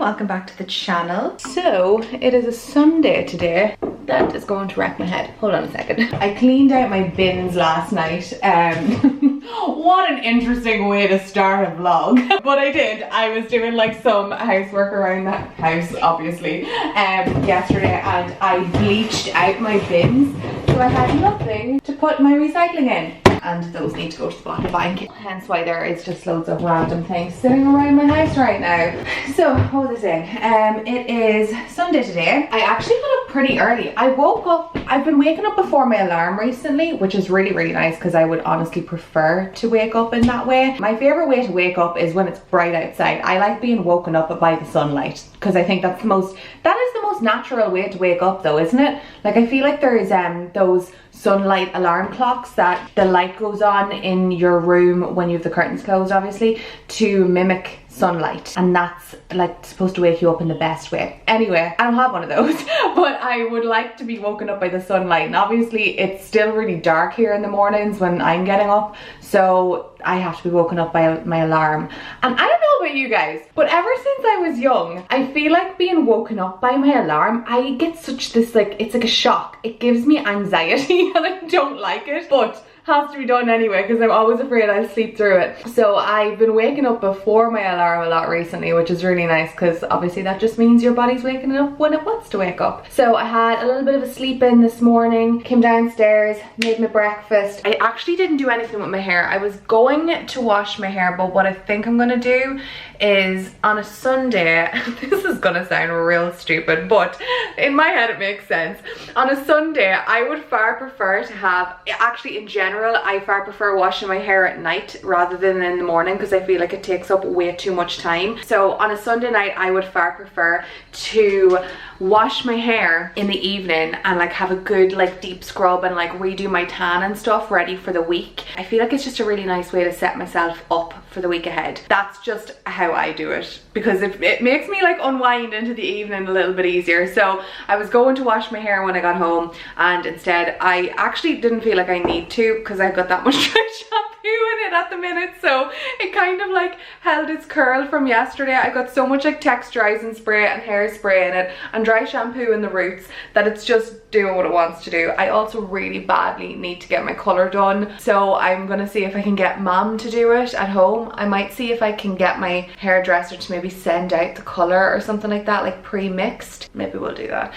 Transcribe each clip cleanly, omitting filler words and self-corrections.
welcome back to the channel. So it is a Sunday today. That is going to wreck my head. Hold on a second. I cleaned out my bins last night. What an interesting way to start a vlog. But I did. I was doing like some housework around the house, obviously, yesterday, and I bleached out my bins. So I had nothing to put my recycling in. And those need to go to the bottom bank. Hence why there is just loads of random things sitting around my house right now. So, what was I saying? It is Sunday today. I actually got up pretty early. I woke up, I've been waking up before my alarm recently, which is really, really nice because I would honestly prefer to wake up in that way. My favorite way to wake up is when it's bright outside. I like being woken up by the sunlight because I think that is the most natural way to wake up though, isn't it? Like I feel like there's those sunlight alarm clocks that the light goes on in your room when you have the curtains closed, obviously, to mimic sunlight, and that's like supposed to wake you up in the best way. Anyway, I don't have one of those, but I would like to be woken up by the sunlight, and obviously it's still really dark here in the mornings when I'm getting up, so I have to be woken up by my alarm. And I don't know about you guys, but ever since I was young, I feel like being woken up by my alarm, I get such this, like, it's like a shock. It gives me anxiety and I don't like it, but has to be done anyway because I'm always afraid I'll sleep through it. So I've been waking up before my alarm a lot recently, which is really nice because obviously that just means your body's waking up when it wants to wake up. So I had a little bit of a sleep in this morning, came downstairs, made my breakfast. I actually didn't do anything with my hair. I was going to wash my hair, but what I think I'm gonna do is on a Sunday, this is gonna sound real stupid, but in my head it makes sense. On a Sunday, I would far prefer to have, actually in general, I far prefer washing my hair at night rather than in the morning because I feel like it takes up way too much time. So on a Sunday night, I would far prefer to wash my hair in the evening and like have a good like deep scrub and like redo my tan and stuff ready for the week. I feel like it's just a really nice way to set myself up for the week ahead. That's just how I do it because it makes me like unwind into the evening a little bit easier. So I was going to wash my hair when I got home, and instead I actually didn't feel like I need to because I've got that much dry shampoo in it at the minute, so it kind of like held its curl from yesterday. I got so much like texturizing spray and hairspray in it and dry shampoo in the roots that it's just doing what it wants to do. I also really badly need to get my colour done, so I'm gonna see if I can get mum to do it at home. I might see if I can get my hairdresser to maybe send out the colour or something like that, like pre-mixed. Maybe we'll do that.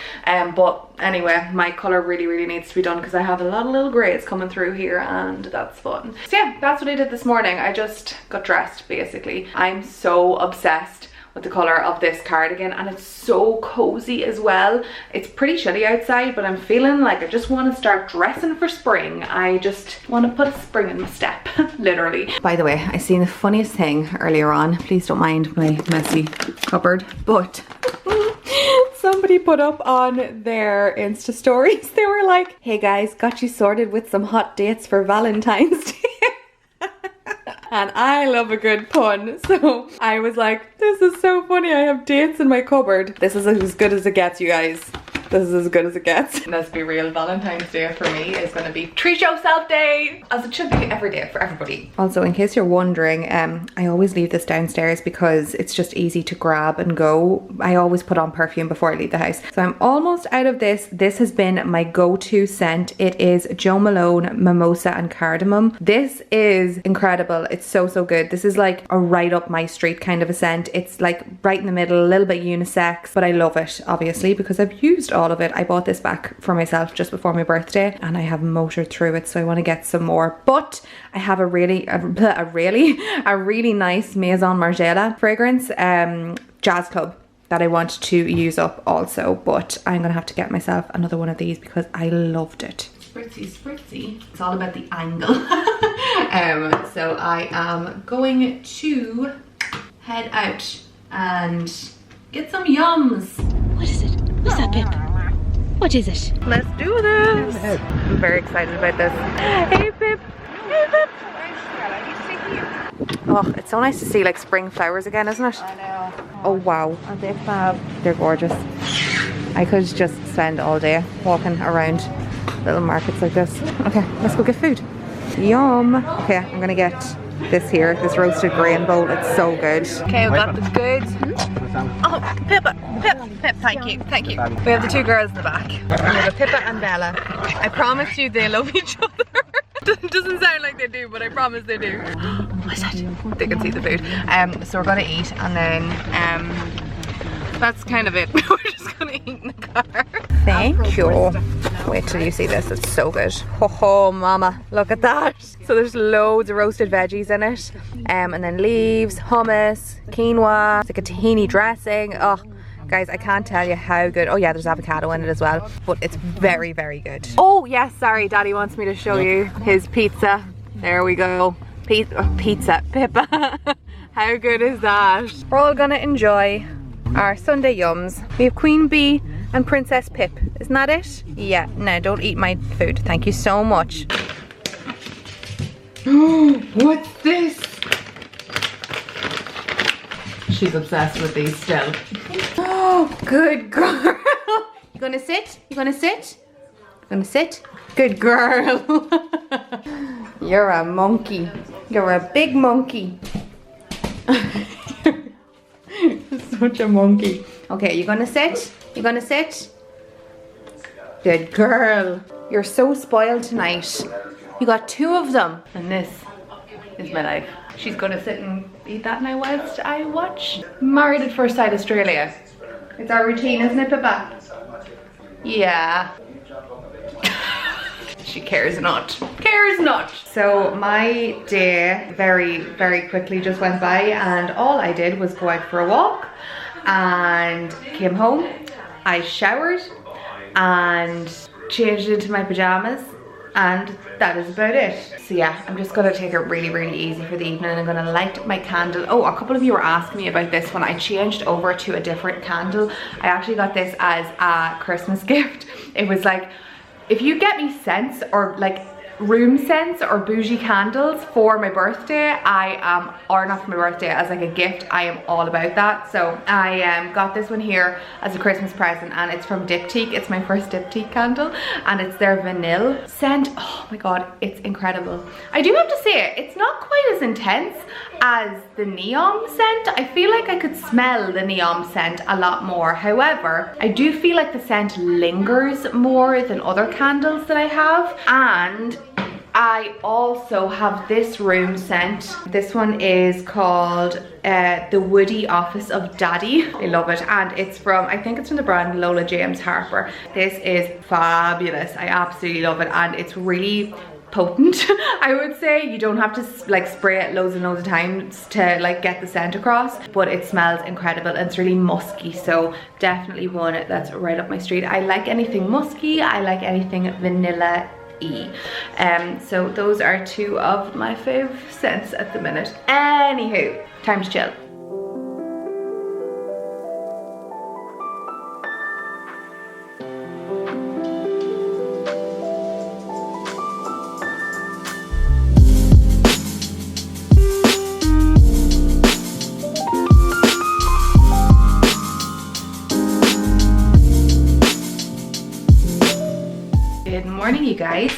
But anyway, my colour really needs to be done because I have a lot of little greys coming through here and that's fun. So yeah, that's what I did this morning. I just got dressed basically. I'm so obsessed with the colour of this cardigan and it's so cozy as well. It's pretty chilly outside, but I'm feeling like I just want to start dressing for spring. I just want to put a spring in my step, literally. By the way, I seen the funniest thing earlier on. Please don't mind my messy cupboard, but somebody put up on their Insta stories, they were like, hey guys, got you sorted with some hot dates for Valentine's Day. And I love a good pun, so I was like, this is so funny, I have dates in my cupboard. This is as good as it gets, you guys. This is as good as it gets. Let's be real, Valentine's Day for me is going to be treat yourself day, as it should be every day for everybody. Also, in case you're wondering, I always leave this downstairs because it's just easy to grab and go. I always put on perfume before I leave the house. So I'm almost out of this. This has been my go-to scent. It is Jo Malone Mimosa and Cardamom. This is incredible. It's so good. This is like a right up my street kind of a scent. It's like right in the middle, a little bit unisex, but I love it obviously because I've used all of it. I bought this back for myself just before my birthday and I have motored through it, so I want to get some more. But I have a really nice Maison Margiela fragrance, Jazz Club, that I want to use up also, but I'm gonna have to get myself another one of these because I loved it. Spritzy. It's all about the angle. So I am going to head out and get some yums. What is it? What's that, Pip? What is it? Let's do this. I'm very excited about this. Hey Pip. Hey Pip. Oh, it's so nice to see like spring flowers again, isn't it? I know. Oh wow. Aren't they fab? They're gorgeous. I could just spend all day walking around little markets like this. Okay, let's go get food. Yum. Okay, I'm gonna get this here, this roasted grain bowl. It's so good. Okay, we've got the goods. Oh, Pippa, Pip, thank you. We have the two girls in the back. We have Pippa and Bella. I promise you they love each other. Doesn't sound like they do, but I promise they do. What's that? They can see the food. So we're gonna eat and then that's kind of it. We're just gonna eat in the car. Thank you. Wait till you see this, it's so good. Oh, mama, look at that. So there's loads of roasted veggies in it. And then leaves, hummus, quinoa, it's like a tahini dressing. Oh, guys, I can't tell you how good. Oh yeah, there's avocado in it as well, but it's very, very good. Oh yes, sorry, Daddy wants me to show you his pizza. There we go. Pizza, Pippa. How good is that? We're all gonna enjoy our Sunday yums. We have Queen Bee and Princess Pip. Isn't that it? Yeah, no, don't eat my food. Thank you so much. What's this? She's obsessed with these still. Oh, good girl. You gonna sit? You gonna sit? You gonna sit? Good girl. You're a monkey. You're a big monkey. You're such a monkey. Okay, you gonna sit? You gonna sit? Good girl. You're so spoiled tonight. You got two of them. And this is my life. She's gonna sit and eat that now whilst I watch Married at First Sight Australia. It's our routine, isn't it, Pippa? Yeah. She cares not. Cares not. So my day very, very quickly just went by and all I did was go out for a walk and came home. I showered and changed into my pajamas and that is about it. So yeah, I'm just gonna take it really, really easy for the evening. I'm gonna light my candle. Oh, a couple of you were asking me about this one. I changed over to a different candle. I actually got this as a Christmas gift. It was like, if you get me scents or like room scents or bougie candles for my birthday, or not for my birthday, as like a gift, I am all about that. So I got this one here as a Christmas present and it's from Diptyque. It's my first Diptyque candle and it's their vanilla scent. Oh my god, it's incredible. I do have to say, it's not quite as intense as the neon scent. I feel like I could smell the neon scent a lot more. However, I do feel like the scent lingers more than other candles that I have. And I also have this room scent. This one is called the Woody Office of Daddy. I love it, and it's from, I think it's from the brand Lola James Harper. This is fabulous. I absolutely love it, and it's really potent. I would say you don't have to like spray it loads and loads of times to like get the scent across, but it smells incredible and it's really musky, so definitely one that's right up my street. I like anything musky, I like anything vanilla-y. So those are two of my fave scents at the minute. Anywho, time to chill. Good morning, you guys.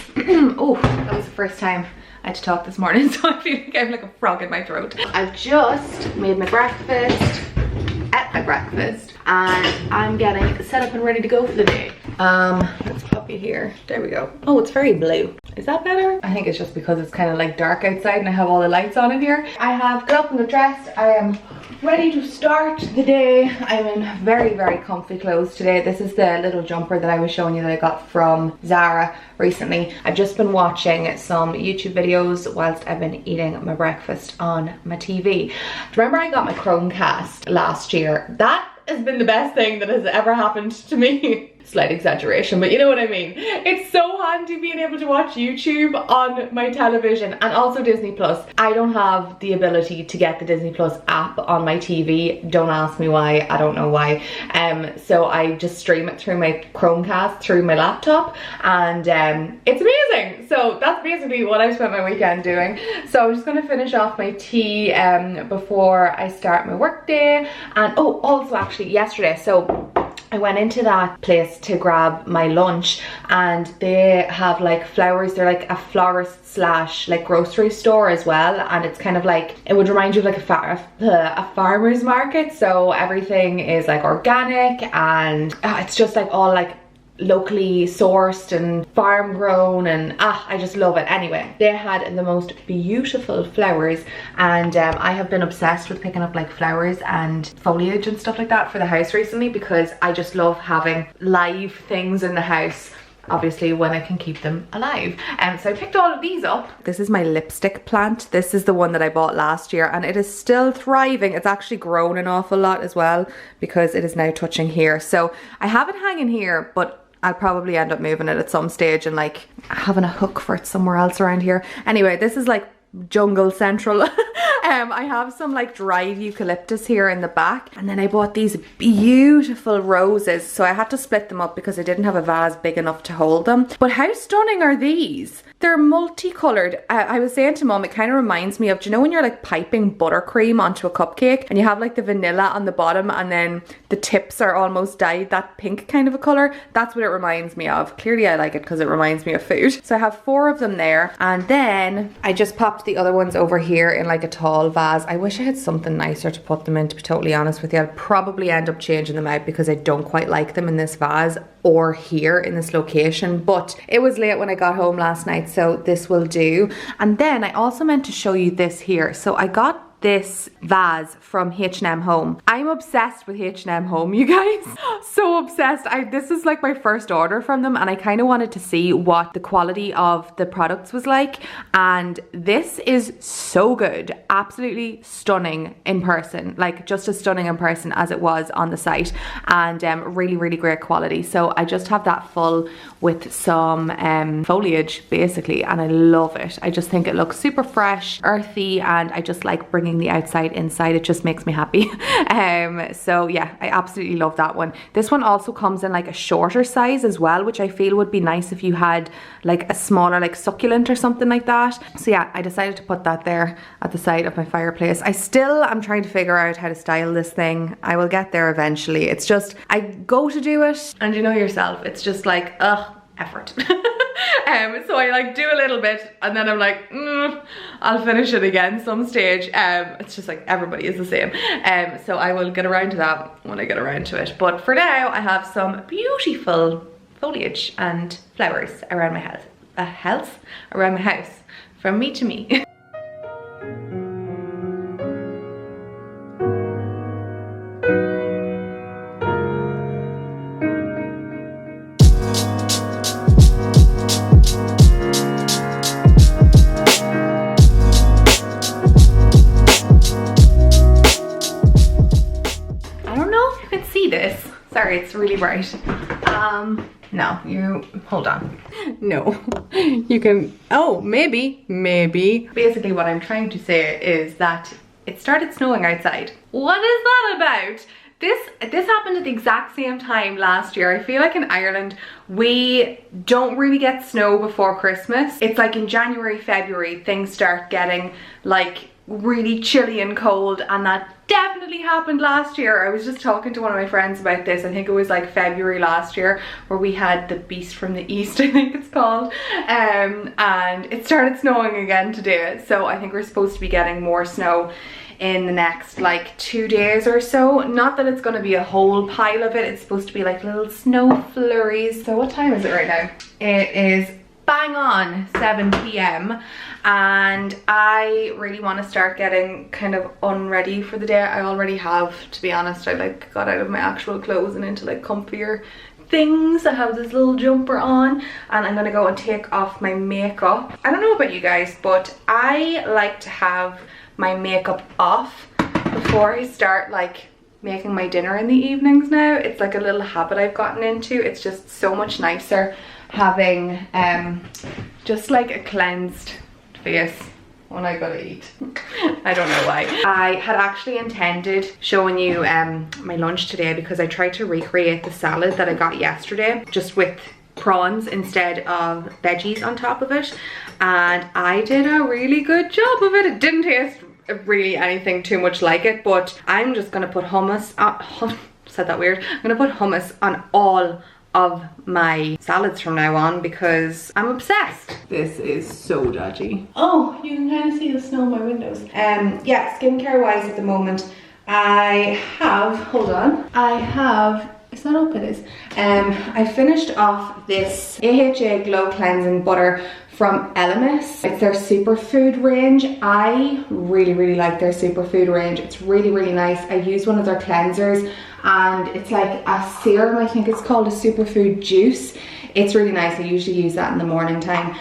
Oh, that was the first time I had to talk this morning, so I feel like I have like a frog in my throat. I've just made my breakfast, ate my breakfast, and I'm getting set up and ready to go for the day. Let's pop you here. There we go. Oh, it's very blue. Is that better? I think it's just because it's kind of like dark outside and I have all the lights on in here. I have got up and got dressed. I am ready to start the day. I'm in very, very comfy clothes today. This is the little jumper that I was showing you that I got from Zara recently. I've just been watching some YouTube videos whilst I've been eating my breakfast on my TV. Remember I got my Chromecast last year? That has been the best thing that has ever happened to me. Slight exaggeration, but you know what I mean. It's so handy being able to watch YouTube on my television, and also Disney Plus. I don't have the ability to get the Disney Plus app on my TV. Don't ask me why, I don't know why. So I just stream it through my Chromecast through my laptop, and it's amazing. So that's basically what I spent my weekend doing. So I'm just gonna finish off my tea before I start my work day. And oh, also actually yesterday, so I went into that place to grab my lunch, and they have like flowers. They're like a florist slash like grocery store as well, and it's kind of like, it would remind you of like a farmer's market. So everything is like organic, and it's just like all like locally sourced and farm grown, and I just love it. Anyway, they had the most beautiful flowers, and I have been obsessed with picking up like flowers and foliage and stuff like that for the house recently, because I just love having live things in the house, obviously when I can keep them alive. So I picked all of these up. This is my lipstick plant. This is the one that I bought last year, and it is still thriving. It's actually grown an awful lot as well, because it is now touching here. So I have it hanging here, but I'll probably end up moving it at some stage and like having a hook for it somewhere else around here. Anyway, this is like jungle central. I have some like dried eucalyptus here in the back, and then I bought these beautiful roses, so I had to split them up because I didn't have a vase big enough to hold them. But how stunning are these? They're multicolored. I was saying to Mom, it kind of reminds me of, do you know when you're like piping buttercream onto a cupcake and you have like the vanilla on the bottom and then the tips are almost dyed that pink kind of a color? That's what it reminds me of. Clearly I like it because it reminds me of food. So I have 4 of them there, and then I just popped the other ones over here in like a tall vase. I wish I had something nicer to put them in, to be totally honest with you. I'll probably end up changing them out because I don't quite like them in this vase or here in this location, but it was late when I got home last night, so this will do. And then I also meant to show you this here. So I got this vase from H&M Home. I'm obsessed with H&M Home, you guys. So obsessed. This is like my first order from them, and I kind of wanted to see what the quality of the products was like, and this is so good. Absolutely stunning in person, like just as stunning in person as it was on the site, and really great quality. So I just have that full with some foliage basically, and I love it. I just think it looks super fresh, earthy, and I just like bringing the outside inside. It just makes me happy. So yeah, I absolutely love that one. This one also comes in like a shorter size as well, which I feel would be nice if you had like a smaller like succulent or something like that. So yeah, I decided to put that there at the side of my fireplace. I'm trying to figure out how to style this thing. I will get there eventually. It's just, I go to do it, and you know yourself, it's just like, effort. So I like do a little bit, and then I'm like, I'll finish it again some stage. It's just like everybody is the same. So I will get around to that when I get around to it. But for now, I have some beautiful foliage and flowers around my house. Around my house, from me to me. This, sorry, it's really bright. No, you hold on. No, you can, oh, maybe. Basically what I'm trying to say is that it started snowing outside. What is that about? This happened at the exact same time last year. I feel like in Ireland we don't really get snow before Christmas. It's like in January, February things start getting like really chilly and cold, and that definitely happened last year. I was just talking to one of my friends about this. I think it was like February last year where we had the beast from the east, I think it's called, and it started snowing again today. So I think we're supposed to be getting more snow in the next like 2 days or so. Not that it's going to be a whole pile of it, it's supposed to be like little snow flurries. So what time is it right now? It is bang on 7 p.m. and I really want to start getting kind of unready for the day. I already have, to be honest. I like got out of my actual clothes and into like comfier things. I have this little jumper on, and I'm gonna go and take off my makeup. I don't know about you guys, but I like to have my makeup off before I start like making my dinner in the evenings now. It's like a little habit I've gotten into. It's just so much nicer having just like a cleansed face when I gotta eat. I don't know why. I had actually intended showing you my lunch today because I tried to recreate the salad that I got yesterday, just with prawns instead of veggies on top of it, and I did a really good job of it. It didn't taste really anything too much like it, but I'm just gonna put hummus said that weird. I'm gonna put hummus on all of my salads from now on because I'm obsessed. This is so dodgy. Oh, you can kind of see the snow in my windows. Yeah, skincare wise at the moment, I have, hold on, I have, is that up? It is. I finished off this AHA Glow Cleansing Butter from Elemis. It's their superfood range. I really like their superfood range. It's really nice. I use one of their cleansers and it's like a serum, I think it's called, a superfood juice. It's really nice. I usually use that in the morning time.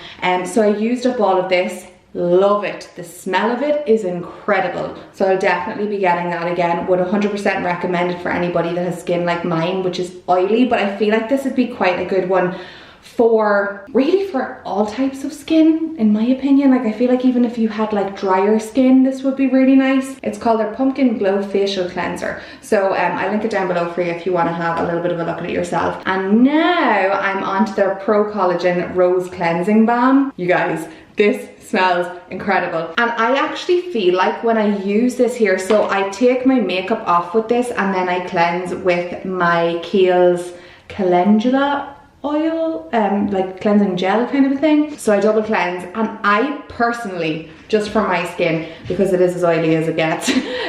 So I used up all of this. Love it. The smell of it is incredible. So I'll definitely be getting that again. Would 100% recommend it for anybody that has skin like mine, which is oily, but I feel like this would be quite a good one for really for all types of skin, in my opinion. Like I feel like even if you had like drier skin, this would be really nice. It's called their Pumpkin Glow Facial Cleanser. So I'll link it down below for you if you want to have a little bit of a look at it yourself. And now I'm on to their Pro Collagen Rose Cleansing Balm. You guys, this smells incredible. And I actually feel like when I use this here, so I take my makeup off with this and then I cleanse with my Kiehl's Calendula oil, like cleansing gel kind of a thing. So I double cleanse, and I personally, just for my skin, because it is as oily as it gets,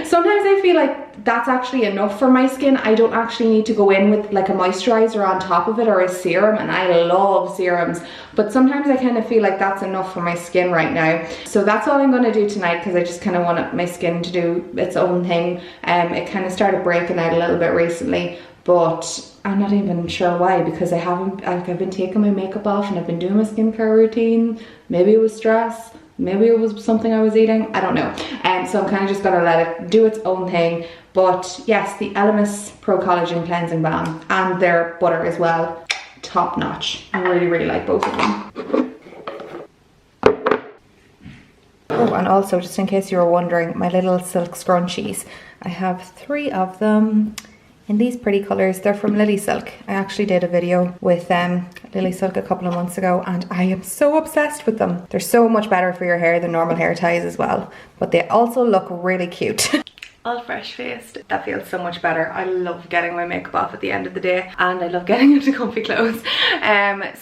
sometimes I feel like that's actually enough for my skin. I don't actually need to go in with like a moisturizer on top of it or a serum, and I love serums, but sometimes I kind of feel like that's enough for my skin right now. So that's all I'm going to do tonight, because I just kind of want my skin to do its own thing. It kind of started breaking out a little bit recently, but I'm not even sure why, because I haven't, like, I've been taking my makeup off and I've been doing my skincare routine. Maybe it was stress, maybe it was something I was eating, I don't know. So I'm kind of just gonna let it do its own thing. But yes, the Elemis Pro Collagen Cleansing Balm and their butter as well, top notch. I really like both of them. Oh, and also, just in case you were wondering, my little silk scrunchies, I have 3 of them in these pretty colours. They're from Lily Silk. I actually did a video with Lily Silk a couple of months ago, and I am so obsessed with them. They're so much better for your hair than normal hair ties as well, but they also look really cute. All fresh faced. That feels so much better. I love getting my makeup off at the end of the day, and I love getting into comfy clothes.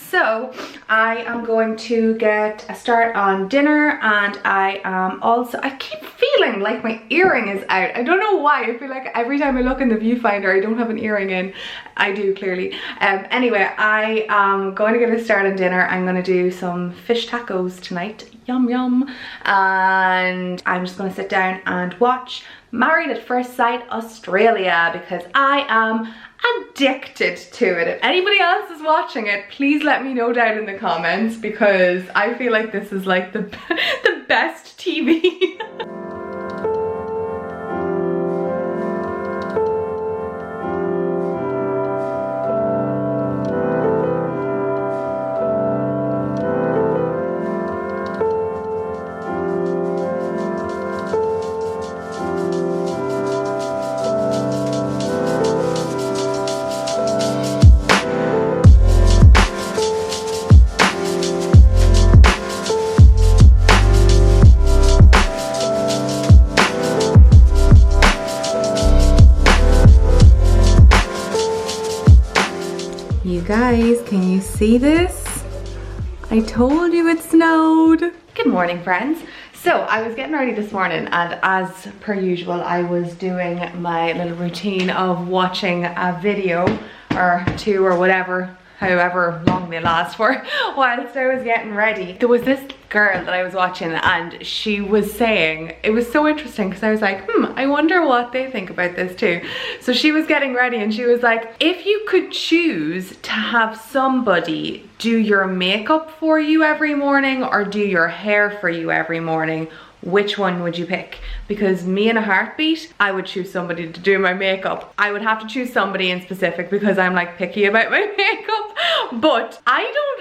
So I am going to get a start on dinner, and I am also, I keep feeling like my earring is out. I don't know why. I feel like every time I look in the viewfinder I don't have an earring in. I do, clearly. Anyway, I am going to get a start on dinner. I'm going to do some fish tacos tonight. Yum yum. And I'm just going to sit down and watch Married at First Sight Australia, because I am addicted to it. If anybody else is watching it, please let me know down in the comments, because I feel like this is like the best TV. Guys, can you see this? I told you it snowed. Good morning, friends. So I was getting ready this morning, and as per usual I was doing my little routine of watching a video or 2 or whatever, however long they last for, whilst I was getting ready. There was this girl that I was watching, and she was saying, it was so interesting, because I was like, I wonder what they think about this too. So she was getting ready and she was like, if you could choose to have somebody do your makeup for you every morning or do your hair for you every morning, which one would you pick? Because me in a heartbeat, I would choose somebody to do my makeup. I would have to choose somebody in specific because I'm like picky about my makeup, but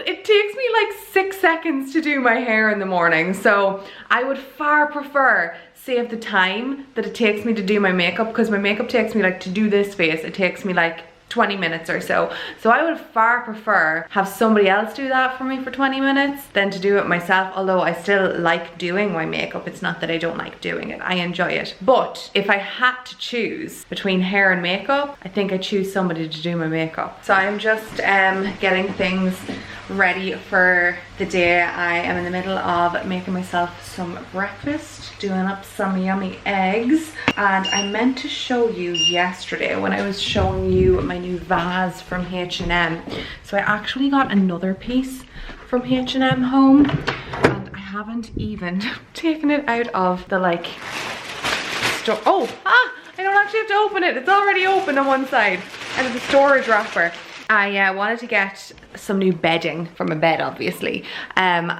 it takes me like 6 seconds to do my hair in the morning. So I would far prefer save the time that it takes me to do my makeup, because my makeup takes me, like, to do this face, it takes me like 20 minutes or so. So I would far prefer have somebody else do that for me for 20 minutes than to do it myself, although I still like doing my makeup. It's not that I don't like doing it, I enjoy it. But if I had to choose between hair and makeup, I think I choose somebody to do my makeup. So I'm just getting things ready for the day. I am in the middle of making myself some breakfast, doing up some yummy eggs, and I meant to show you yesterday when I was showing you my new vase from H&M. So I actually got another piece from H&M home, and I haven't even taken it out of the like store. I don't actually have to open it. It's already open on one side, out of the storage wrapper. I wanted to get some new bedding for my bed, obviously, and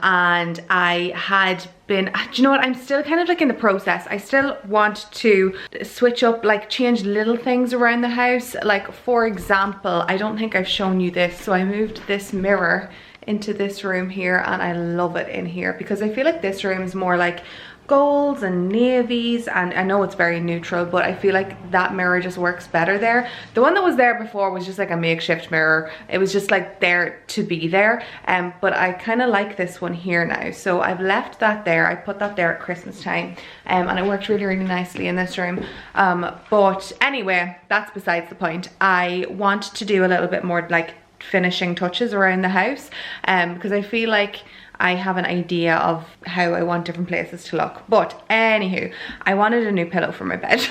I had been, do you know what, I'm still kind of like in the process. I still want to switch up, like change little things around the house. Like for example, I don't think I've shown you this, so I moved this mirror into this room here, and I love it in here because I feel like this room is more like golds and navies, and I know it's very neutral, but I feel like that mirror just works better there. The one that was there before was just like a makeshift mirror. It was just like there to be there, but I kind of like this one here now, so I've left that there. I put that there at Christmas time, and it worked really nicely in this room, but anyway, that's besides the point. I want to do a little bit more like finishing touches around the house, because I feel like I have an idea of how I want different places to look. But anywho, I wanted a new pillow for my bed.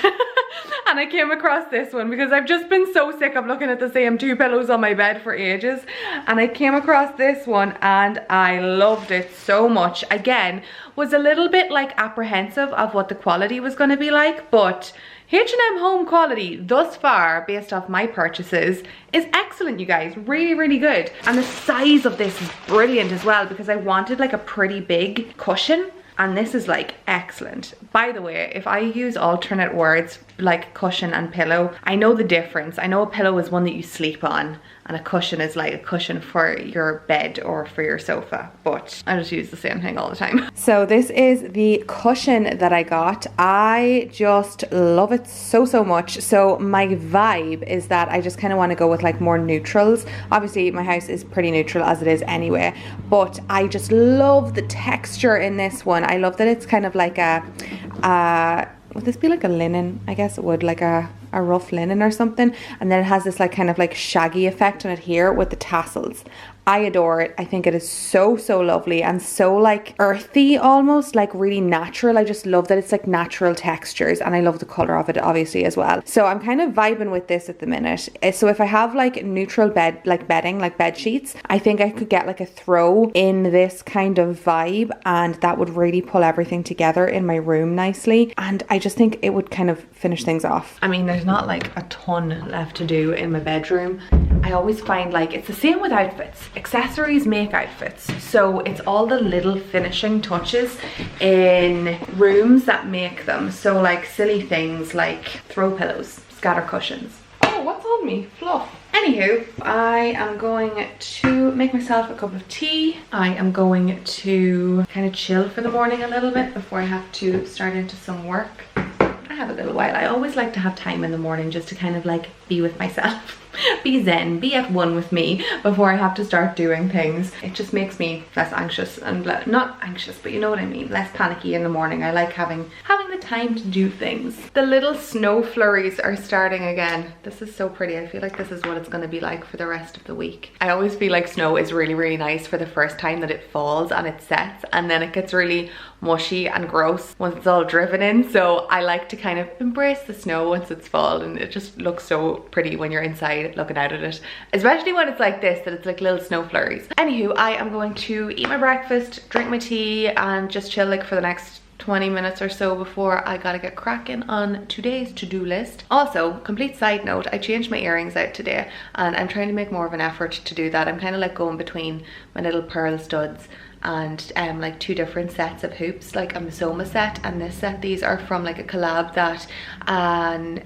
And I came across this one because I've just been so sick of looking at the same two pillows on my bed for ages. And I came across this one and I loved it so much. Again, was a little bit like apprehensive of what the quality was going to be like, but H&M home quality thus far, based off my purchases, is excellent, you guys. Really good. And the size of this is brilliant as well, because I wanted like a pretty big cushion, and this is like excellent. By the way, if I use alternate words like cushion and pillow, I know the difference. I know a pillow is one that you sleep on, and a cushion is like a cushion for your bed or for your sofa, but I just use the same thing all the time. So this is the cushion that I got. I just love it so much. So my vibe is that I just kind of want to go with like more neutrals. Obviously my house is pretty neutral as it is anyway, but I just love the texture in this one. I love that it's kind of like a would this be like a linen? I guess it would, like a rough linen or something. And then it has this like kind of like shaggy effect on it here with the tassels. I adore it. I think it is so lovely and so like earthy, almost like really natural. I just love that it's like natural textures, and I love the color of it obviously as well. So I'm kind of vibing with this at the minute. So if I have like neutral bedding, like bed sheets, I think I could get like a throw in this kind of vibe, and that would really pull everything together in my room nicely. And I just think it would kind of finish things off. I mean, there's not like a ton left to do in my bedroom. I always find like it's the same with outfits. Accessories make outfits. So it's all the little finishing touches in rooms that make them. So like silly things like throw pillows, scatter cushions. Oh, what's on me? Fluff. Anywho, I am going to make myself a cup of tea. I am going to kind of chill for the morning a little bit before I have to start into some work. I have a little while. I always like to have time in the morning just to kind of like be with myself. Be zen, be at one with me before I have to start doing things. It just makes me less anxious, and not anxious, but you know what I mean, less panicky in the morning. I like having the time to do things. The little snow flurries are starting again. This is so pretty. I feel like this is what it's going to be like for the rest of the week. I always feel like snow is really nice for the first time that it falls and it sets, and then it gets really mushy and gross once it's all driven in. So I like to kind of embrace the snow once it's fall, and it just looks so pretty when you're inside looking out at it, especially when it's like this, that it's like little snow flurries. Anywho, I am going to eat my breakfast, drink my tea, and just chill like for the next 20 minutes or so before I gotta get cracking on today's to-do list. Also, complete side note, I changed my earrings out today, and I'm trying to make more of an effort to do that. I'm kind of like going between my little pearl studs and like two different sets of hoops, like a Masoma set and this set. These are from like a collab that an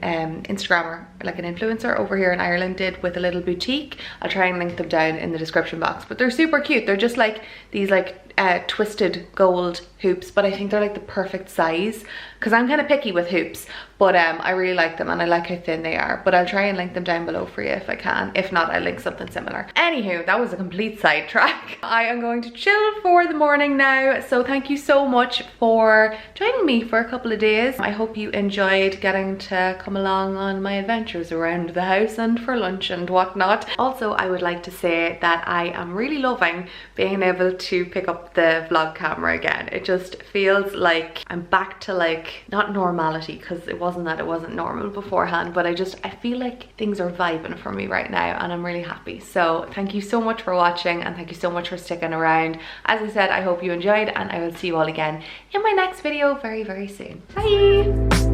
Instagrammer, like an influencer over here in Ireland, did with a little boutique. I'll try and link them down in the description box, but they're super cute. They're just like these like twisted gold hoops, but I think they're like the perfect size because I'm kind of picky with hoops. but I really like them and I like how thin they are, but I'll try and link them down below for you if I can. If not, I'll link something similar. Anywho, that was a complete sidetrack. I am going to chill for the morning now, so thank you so much for joining me for a couple of days. I hope you enjoyed getting to come along on my adventures around the house and for lunch and whatnot. Also, I would like to say that I am really loving being able to pick up the vlog camera again. It just feels like I'm back to like, not normality, because it wasn't normal beforehand, but I feel like things are vibing for me right now and I'm really happy. So thank you so much for watching and thank you so much for sticking around. As I said, I hope you enjoyed and I will see you all again in my next video very, very soon. Bye!